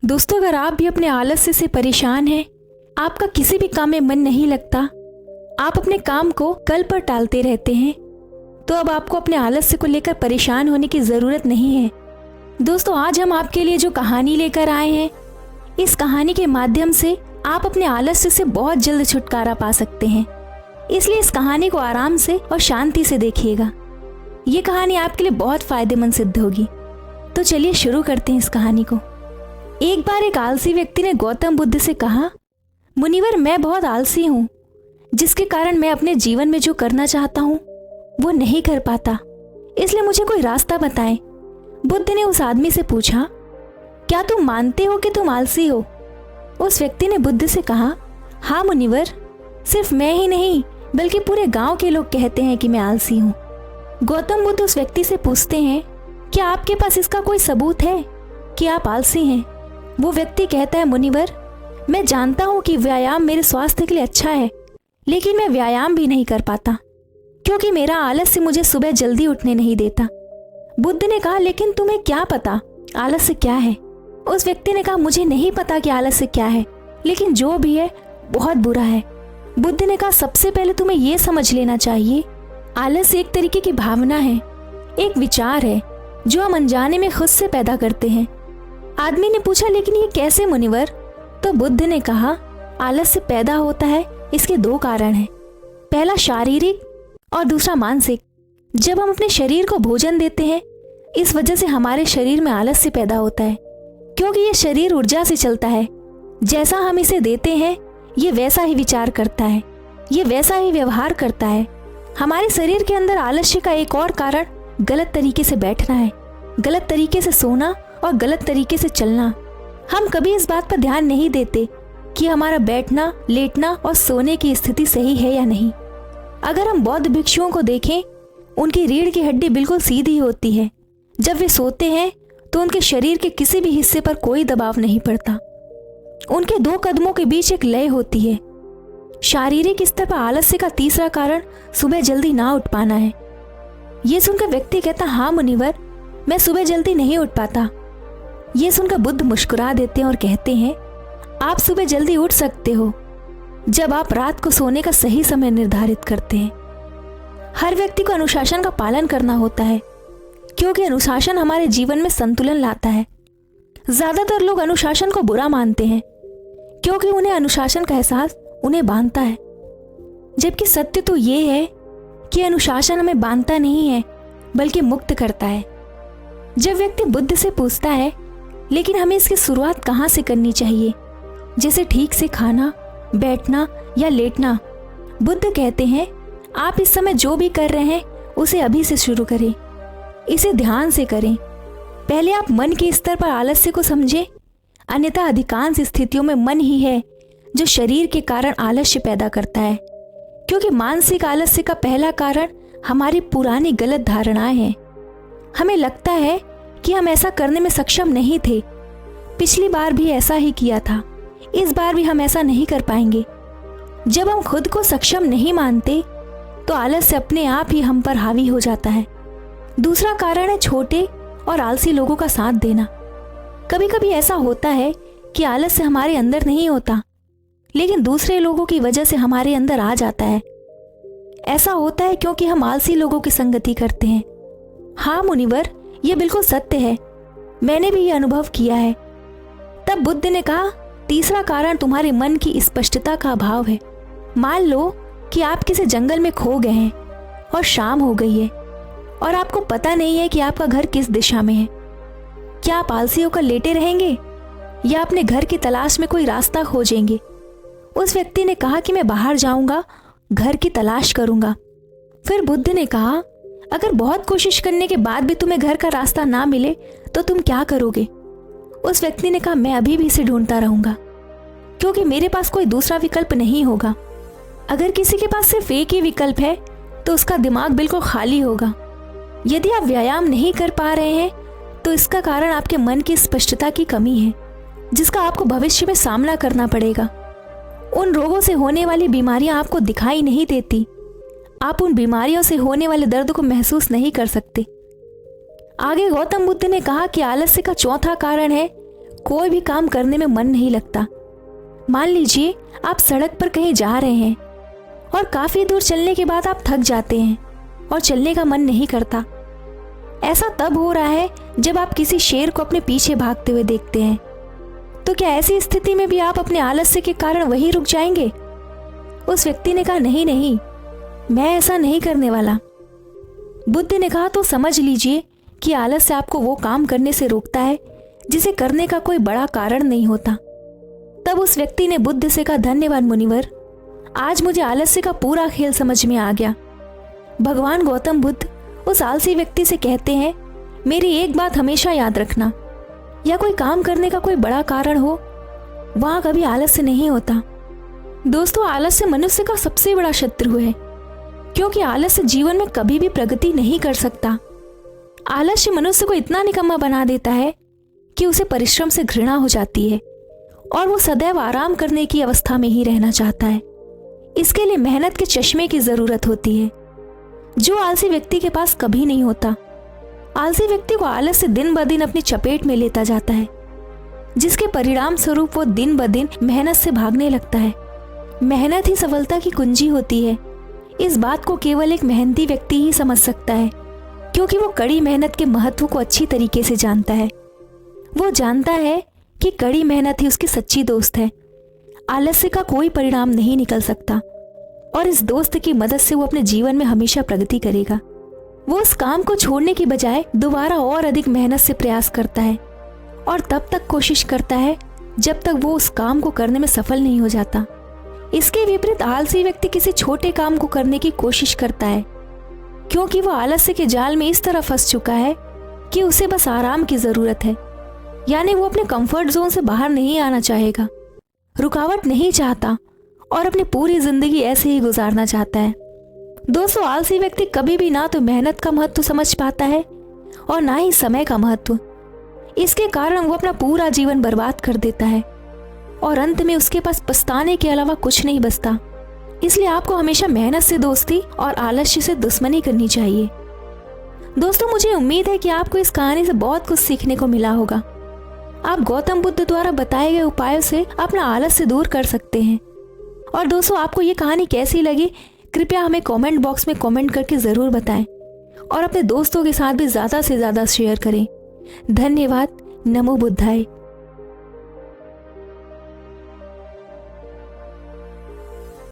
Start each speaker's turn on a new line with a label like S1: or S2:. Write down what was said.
S1: दोस्तों, अगर आप भी अपने आलस्य से परेशान हैं, आपका किसी भी काम में मन नहीं लगता, आप अपने काम को कल पर टालते रहते हैं, तो अब आपको अपने आलस्य को लेकर परेशान होने की ज़रूरत नहीं है। दोस्तों, आज हम आपके लिए जो कहानी लेकर आए हैं, इस कहानी के माध्यम से आप अपने आलस्य से बहुत जल्द छुटकारा पा सकते हैं। इसलिए इस कहानी को आराम से और शांति से देखिएगा। ये कहानी आपके लिए बहुत फायदेमंद सिद्ध होगी। तो चलिए शुरू करते हैं इस कहानी को। एक बार एक आलसी व्यक्ति ने गौतम बुद्ध से कहा, मुनिवर, मैं बहुत आलसी हूँ, जिसके कारण मैं अपने जीवन में जो करना चाहता हूँ वो नहीं कर पाता, इसलिए मुझे कोई रास्ता बताएं। बुद्ध ने उस आदमी से पूछा, क्या तुम मानते हो कि तुम आलसी हो? उस व्यक्ति ने बुद्ध से कहा, हाँ मुनिवर, सिर्फ मैं ही नहीं बल्कि पूरे गांव के लोग कहते हैं कि मैं आलसी हूँ। गौतम बुद्ध उस व्यक्ति से पूछते हैं, क्या आपके पास इसका कोई सबूत है कि आप आलसी हैं? वो व्यक्ति कहता है, मुनिवर, मैं जानता हूँ कि व्यायाम मेरे स्वास्थ्य के लिए अच्छा है, लेकिन मैं व्यायाम भी नहीं कर पाता क्योंकि मेरा आलस्य मुझे सुबह जल्दी उठने नहीं देता। बुद्ध ने कहा, लेकिन तुम्हें क्या पता आलस्य क्या है? उस व्यक्ति ने कहा, मुझे नहीं पता कि आलस्य क्या है, लेकिन जो भी है बहुत बुरा है। बुद्ध ने कहा, सबसे पहले तुम्हें यह समझ लेना चाहिए, आलस्य एक तरीके की भावना है, एक विचार है जो हम अनजाने में खुद से पैदा करते हैं। आदमी ने पूछा, लेकिन ये कैसे मुनिवर? तो बुद्ध ने कहा, आलस्य पैदा होता है, इसके दो कारण हैं, पहला शारीरिक और दूसरा मानसिक। जब हम अपने शरीर को भोजन देते हैं, इस वजह से हमारे शरीर में आलस्य पैदा होता है, क्योंकि ये शरीर ऊर्जा से चलता है। जैसा हम इसे देते हैं, ये वैसा ही विचार करता है, ये वैसा ही व्यवहार करता है। हमारे शरीर के अंदर आलस्य का एक और कारण गलत तरीके से बैठना है, गलत तरीके से सोना और गलत तरीके से चलना। हम कभी इस बात पर ध्यान नहीं देते कि हमारा बैठना, लेटना और सोने की स्थिति सही है या नहीं। अगर हम बौद्ध भिक्षुओं को देखें, उनकी रीढ़ की हड्डी बिल्कुल सीधी होती है। जब वे सोते हैं तो उनके शरीर के किसी भी हिस्से पर कोई दबाव नहीं पड़ता। उनके दो कदमों के बीच एक लय होती है। शारीरिक स्तर पर आलस्य का तीसरा कारण सुबह जल्दी ना उठ पाना है। ये सुनकर व्यक्ति कहता, हाँ मुनिवर, मैं सुबह जल्दी नहीं उठ पाता। ये सुनकर बुद्ध मुस्कुरा देते हैं और कहते हैं, आप सुबह जल्दी उठ सकते हो जब आप रात को सोने का सही समय निर्धारित करते हैं। हर व्यक्ति को अनुशासन का पालन करना होता है, क्योंकि अनुशासन हमारे जीवन में संतुलन लाता है। ज्यादातर लोग अनुशासन को बुरा मानते हैं, क्योंकि उन्हें अनुशासन का एहसास उन्हें बांधता है, जबकि सत्य तो ये है कि अनुशासन हमें बांधता नहीं है बल्कि मुक्त करता है। जब व्यक्ति बुद्ध से पूछता है, लेकिन हमें इसकी शुरुआत कहाँ से करनी चाहिए, जैसे ठीक से खाना, बैठना या लेटना, बुद्ध कहते हैं, आप इस समय जो भी कर रहे हैं उसे अभी से शुरू करें, इसे ध्यान से करें। पहले आप मन के स्तर पर आलस्य को समझें, अन्यथा अधिकांश स्थितियों में मन ही है जो शरीर के कारण आलस्य पैदा करता है, क्योंकि मानसिक आलस्य का पहला कारण हमारी पुरानी गलत धारणाएं हैं। हमें लगता है कि हम ऐसा करने में सक्षम नहीं थे, पिछली बार भी ऐसा ही किया था, इस बार भी हम ऐसा नहीं कर पाएंगे। जब हम खुद को सक्षम नहीं मानते तो आलस्य अपने आप ही हम पर हावी हो जाता है। दूसरा कारण है छोटे और आलसी लोगों का साथ देना। कभी कभी ऐसा होता है कि आलस्य हमारे अंदर नहीं होता, लेकिन दूसरे लोगों की वजह से हमारे अंदर आ जाता है। ऐसा होता है क्योंकि हम आलसी लोगों की संगति करते हैं। हाँ मुनिवर, यह बिल्कुल सत्य है, मैंने भी यह अनुभव किया है। तब बुद्ध ने कहा, तीसरा कारण तुम्हारे मन की स्पष्टता का अभाव है। मान लो कि आप किसी जंगल में खो गए हैं और शाम हो गई है और आपको पता नहीं है कि आपका घर किस दिशा में है। क्या आप आलसी होकर लेटे रहेंगे या अपने घर की तलाश में कोई रास्ता खोजेंगे? उस व्यक्ति ने कहा कि मैं बाहर जाऊंगा, घर की तलाश करूंगा। फिर बुद्ध ने कहा, अगर बहुत कोशिश करने के बाद भी तुम्हें घर का रास्ता ना मिले तो तुम क्या करोगे? उस व्यक्ति ने कहा, मैं अभी भी इसे ढूंढता रहूंगा, क्योंकि मेरे पास कोई दूसरा विकल्प नहीं होगा। अगर किसी के पास सिर्फ एक ही विकल्प है तो उसका दिमाग बिल्कुल खाली होगा। यदि आप व्यायाम नहीं कर पा रहे हैं तो इसका कारण आपके मन की स्पष्टता की कमी है, जिसका आपको भविष्य में सामना करना पड़ेगा। उन रोगों से होने वाली बीमारियां आपको दिखाई नहीं देती, आप उन बीमारियों से होने वाले दर्द को महसूस नहीं कर सकते। आगे गौतम बुद्ध ने कहा कि आलस्य का चौथा कारण है कोई भी काम करने में मन नहीं लगता। मान लीजिए आप सड़क पर कहीं जा रहे हैं और काफी दूर चलने के बाद आप थक जाते हैं और चलने का मन नहीं करता। ऐसा तब हो रहा है जब आप किसी शेर को अपने पीछे भागते हुए देखते हैं। तो क्या ऐसी स्थिति में भी आप अपने आलस्य के कारण वहीं रुक जाएंगे? उस व्यक्ति ने कहा, नहीं नहीं, मैं ऐसा नहीं करने वाला। बुद्ध ने कहा, तो समझ लीजिए कि आलस्य आपको वो काम करने से रोकता है जिसे करने का कोई बड़ा कारण नहीं होता। तब उस व्यक्ति ने बुद्ध से कहा, धन्यवाद मुनिवर, आज मुझे आलस्य का पूरा खेल समझ में आ गया। भगवान गौतम बुद्ध उस आलसी व्यक्ति से कहते हैं, मेरी एक बात हमेशा याद रखना, या कोई काम करने का कोई बड़ा कारण हो, वहां कभी आलस्य नहीं होता। दोस्तों, आलस्य मनुष्य का सबसे बड़ा शत्रु है, क्योंकि आलस्य जीवन में कभी भी प्रगति नहीं कर सकता। आलस्य मनुष्य को इतना निकम्मा बना देता है कि उसे परिश्रम से घृणा हो जाती है और वो सदैव आराम करने की अवस्था में ही रहना चाहता है। इसके लिए मेहनत के चश्मे की जरूरत होती है, जो आलसी व्यक्ति के पास कभी नहीं होता। आलसी व्यक्ति को आलस्य दिन ब दिन अपनी चपेट में लेता जाता है, जिसके परिणाम स्वरूप वो दिन ब दिन मेहनत से भागने लगता है। मेहनत ही सफलता की कुंजी होती है। इस बात को केवल एक मेहनती व्यक्ति ही समझ सकता है, क्योंकि वो कड़ी मेहनत के महत्व को अच्छी तरीके से जानता है। वो जानता है कि कड़ी मेहनत ही उसकी सच्ची दोस्त है। आलस्य का कोई परिणाम नहीं निकल सकता और इस दोस्त की मदद से वो अपने जीवन में हमेशा प्रगति करेगा। वो उस काम को छोड़ने की बजाय दोबारा और अधिक मेहनत से प्रयास करता है और तब तक कोशिश करता है जब तक वो उस काम को करने में सफल नहीं हो जाता। इसके विपरीत आलसी व्यक्ति किसी छोटे काम को करने की कोशिश करता है, क्योंकि वो आलस्य के जाल में इस तरह फंस चुका है कि उसे बस आराम की जरूरत है। यानी वो अपने कंफर्ट जोन से बाहर नहीं आना चाहेगा, रुकावट नहीं चाहता और अपनी पूरी जिंदगी ऐसे ही गुजारना चाहता है। दोस्तों, आलसी व्यक्ति कभी भी ना तो मेहनत का महत्व समझ पाता है और ना ही समय का महत्व। इसके कारण वो अपना पूरा जीवन बर्बाद कर देता है और अंत में उसके पास पछताने के अलावा कुछ नहीं बचता। इसलिए आपको हमेशा मेहनत से दोस्ती और आलस्य से दुश्मनी करनी चाहिए। दोस्तों, मुझे उम्मीद है कि आपको इस कहानी से बहुत कुछ सीखने को मिला होगा। आप गौतम बुद्ध द्वारा बताए गए उपायों से अपना आलस्य दूर कर सकते हैं। और दोस्तों, आपको ये कहानी कैसी लगी, कृपया हमें कमेंट बॉक्स में कमेंट करके ज़रूर बताएं और अपने दोस्तों के साथ भी ज़्यादा से ज़्यादा शेयर करें। धन्यवाद। नमो बुद्धाय।